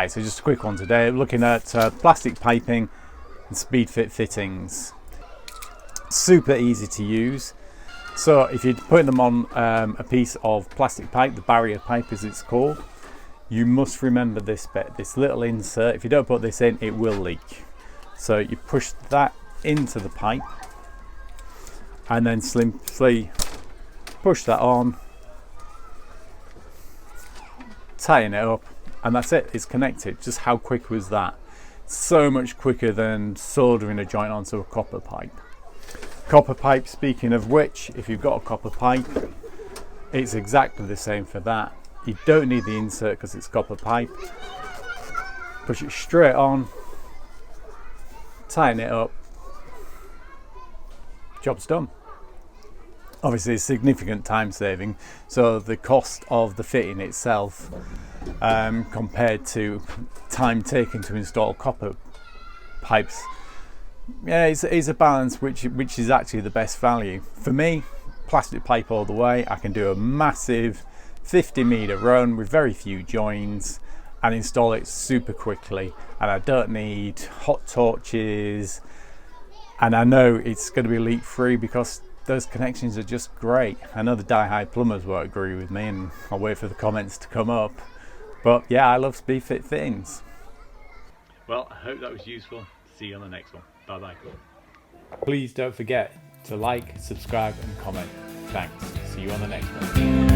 Hi, so just a quick one today, looking at plastic piping and Speedfit fittings. Super easy to use. So if you're putting them on a piece of plastic pipe, the barrier pipe as it's called, you must remember this bit, this little insert. If you don't put this in, it will leak. So you push that into the pipe and then simply push that on, tighten it up, and that's it, it's connected. Just how quick was that? So much quicker than soldering a joint onto a copper pipe. Copper pipe, speaking of which, if you've got a copper pipe, it's exactly the same for that. You don't need the insert because it's copper pipe. Push it straight on, tighten it up, job's done. Obviously it's significant time saving, so the cost of the fitting itself compared to time taken to install copper pipes, yeah, it's a balance which is actually the best value. For me, plastic pipe all the way. I can do a massive 50-meter run with very few joins and install it super quickly, and I don't need hot torches, and I know it's going to be leak free because those connections are just great. I know the die-hard plumbers won't agree with me, and I'll wait for the comments to come up, but yeah, I love Speedfit fittings. Well, I hope that was useful. See you on the next one. Bye bye. Please don't forget to like, subscribe and comment. Thanks. See you on the next one.